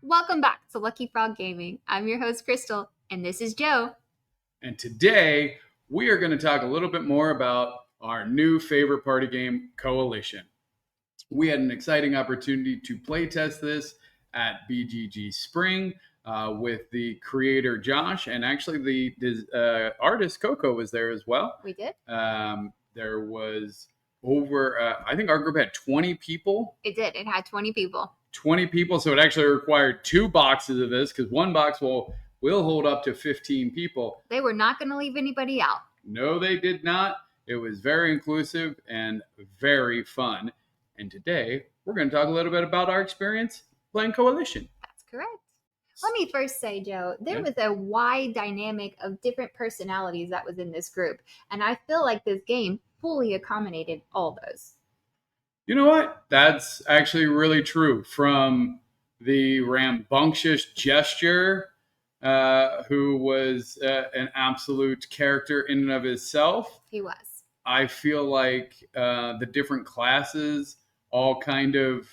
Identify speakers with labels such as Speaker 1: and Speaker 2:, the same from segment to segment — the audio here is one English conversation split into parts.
Speaker 1: Welcome back to Lucky Frog Gaming. I'm your host, Crystal, and this is Joe.
Speaker 2: And today, we are going to talk a little bit more about our new favorite party game, Coalition. We had an exciting opportunity to play test this at BGG Spring with the creator, Josh, and actually the artist, Coco, was there as well.
Speaker 1: We did.
Speaker 2: There was over, I think our group had 20 people.
Speaker 1: It did. It had 20 people.
Speaker 2: 20 people, so it actually required 2 boxes of this because one box will hold up to 15 people.
Speaker 1: They were not going to leave anybody out.
Speaker 2: No, they did not. It was very inclusive and very fun. And today, we're going to talk a little bit about our experience playing Coalition.
Speaker 1: That's correct. Let me first say, Joe, there was a wide dynamic of different personalities that was in this group. And I feel like this game fully accommodated all those.
Speaker 2: You know what? That's actually really true. From the rambunctious gesture, who was an absolute character in and of himself.
Speaker 1: He was.
Speaker 2: I feel like the different classes all kind of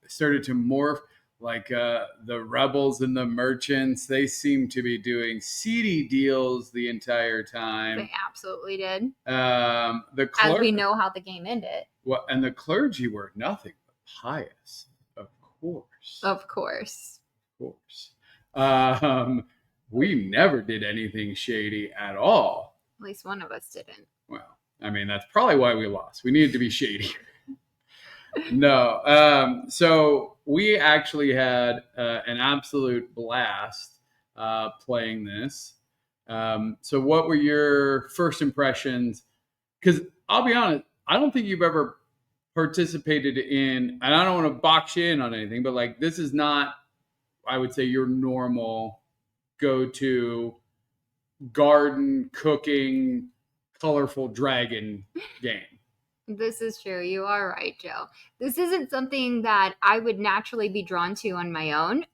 Speaker 2: started to morph. Like the rebels and the merchants, they seem to be doing seedy deals the entire time.
Speaker 1: They absolutely did.
Speaker 2: As
Speaker 1: we know how the game ended.
Speaker 2: Well, and the clergy were nothing but pious, of course.
Speaker 1: Of course.
Speaker 2: Of course. We never did anything shady at all.
Speaker 1: At least one of us didn't.
Speaker 2: Well, I mean, that's probably why we lost. We needed to be shady. No. So we actually had an absolute blast playing this. So what were your first impressions? Because I'll be honest, I don't think you've ever participated in, and I don't want to box you in on anything, but like this is not, I would say, your normal go-to garden cooking colorful dragon game.
Speaker 1: This is true. You are right, Joe. This isn't something that I would naturally be drawn to on my own,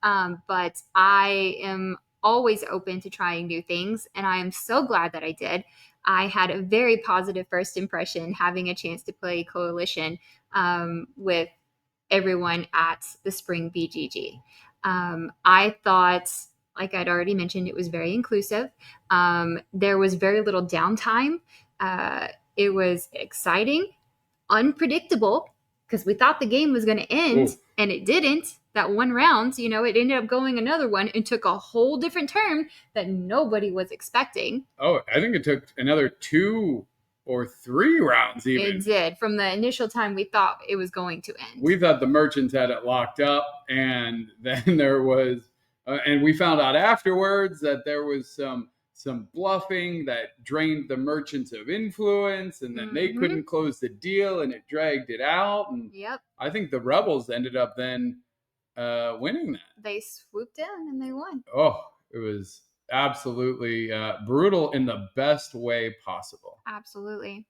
Speaker 1: but I am always open to trying new things, and I am so glad that I did. I had a very positive first impression having a chance to play Coalition with everyone at the Spring BGG. I thought, like I'd already mentioned, it was very inclusive. There was very little downtime. It was exciting, unpredictable, because we thought the game was going to end, and it didn't. That one round, it ended up going another one and took a whole different turn that nobody was expecting.
Speaker 2: Oh, I think it took another 2 or 3 rounds even.
Speaker 1: It did. From the initial time we thought it was going to end.
Speaker 2: We thought the merchants had it locked up, and then there was, and we found out afterwards that there was some bluffing that drained the merchants of influence, and then they couldn't close the deal, and it dragged it out. And I think the rebels ended up then winning that.
Speaker 1: They swooped in and they won.
Speaker 2: Oh, it was absolutely brutal in the best way possible.
Speaker 1: Absolutely.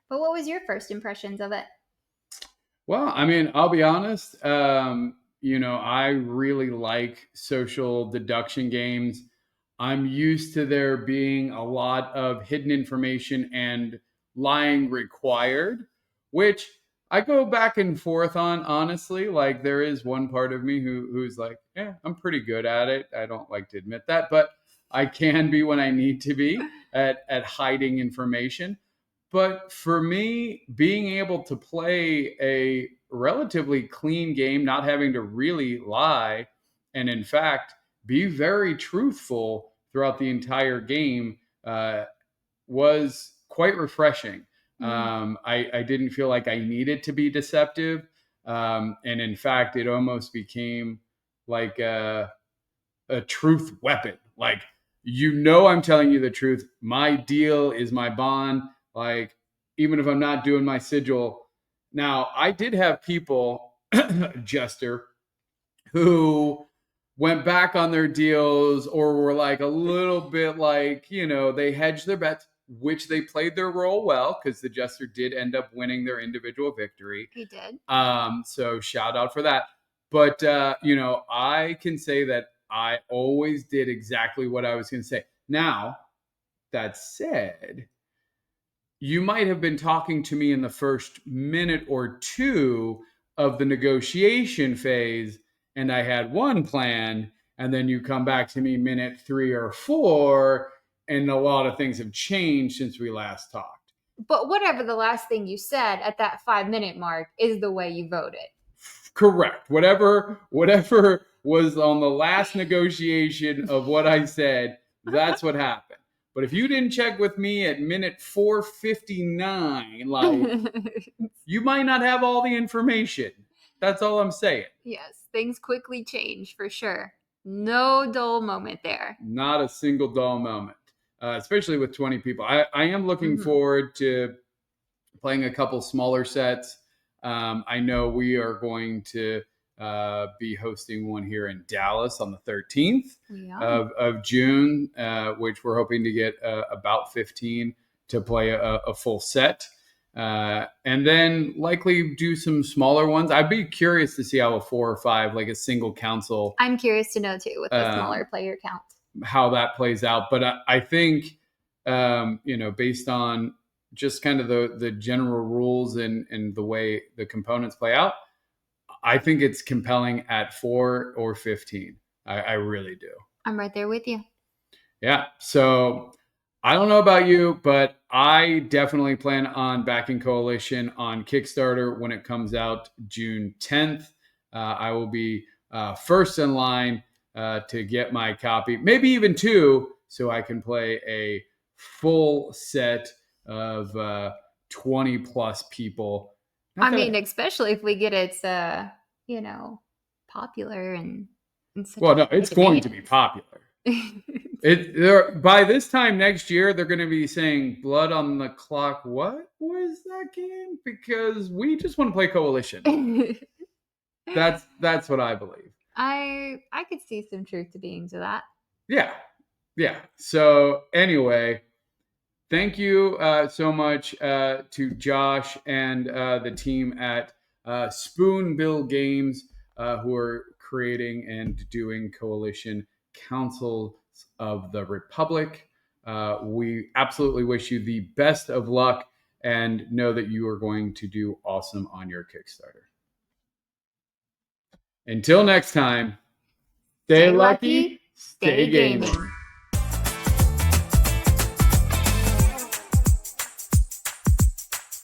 Speaker 1: But what was your first impressions of it?
Speaker 2: Well, I mean, I'll be honest. I really like social deduction games. I'm used to there being a lot of hidden information and lying required, which I go back and forth on, honestly. Like, there is one part of me who's like, I'm pretty good at it. I don't like to admit that, but I can be when I need to be at hiding information. But for me, being able to play a relatively clean game, not having to really lie, and in fact, be very truthful throughout the entire game was quite refreshing. I didn't feel like I needed to be deceptive. And in fact, it almost became like a truth weapon. Like, I'm telling you the truth. My deal is my bond. Like, even if I'm not doing my sigil. Now, I did have people, Jester, who went back on their deals or were like a little bit like, they hedged their bets, which they played their role well because the Jester did end up winning their individual victory.
Speaker 1: He did.
Speaker 2: So shout out for that. But, I can say that I always did exactly what I was going to say. Now, that said, you might have been talking to me in the first minute or two of the negotiation phase, and I had one plan, and then you come back to me minute 3 or 4, and a lot of things have changed since we last talked.
Speaker 1: But whatever the last thing you said at that 5 minute mark is the way you voted.
Speaker 2: Correct. Whatever was on the last negotiation of what I said, that's what happened. But if you didn't check with me at minute 4:59, like, you might not have all the information. That's all I'm saying.
Speaker 1: Yes, things quickly change for sure. No dull moment there.
Speaker 2: Not a single dull moment, especially with 20 people. I am looking
Speaker 1: Mhm.
Speaker 2: forward to playing a couple smaller sets. I know we are going to be hosting one here in Dallas on the 13th
Speaker 1: We are.
Speaker 2: of June, which we're hoping to get about 15 to play a full set. And then likely do some smaller ones. I'd be curious to see how a 4 or 5, like a single council,
Speaker 1: I'm curious to know too with the smaller
Speaker 2: um,
Speaker 1: player count.
Speaker 2: how that plays out. But I think, based on just kind of the general rules and the way the components play out, I think it's compelling at 4 or 15. I really do.
Speaker 1: I'm right there with you.
Speaker 2: Yeah. So I don't know about you, but I definitely plan on backing Coalition on Kickstarter when it comes out June 10th. I will be first in line to get my copy, maybe even two, so I can play a full set of 20 plus people. Not
Speaker 1: I mean,
Speaker 2: that,
Speaker 1: especially if we get it, you know, popular and in such
Speaker 2: well,
Speaker 1: a
Speaker 2: no,
Speaker 1: high
Speaker 2: it's going to be
Speaker 1: demand.
Speaker 2: popular. By this time next year, they're going to be saying "Blood on the Clock." What was that game? Because we just want to play Coalition. That's what I believe.
Speaker 1: I could see some truth to being to that.
Speaker 2: Yeah, yeah. So anyway, thank you so much to Josh and the team at Spoonbill Games, who are creating and doing Coalition Councils of the Republic. We absolutely wish you the best of luck and know that you are going to do awesome on your Kickstarter. Until next time, stay
Speaker 1: Stay
Speaker 2: lucky,
Speaker 1: lucky,
Speaker 2: stay
Speaker 1: stay
Speaker 2: gaming.
Speaker 1: gaming.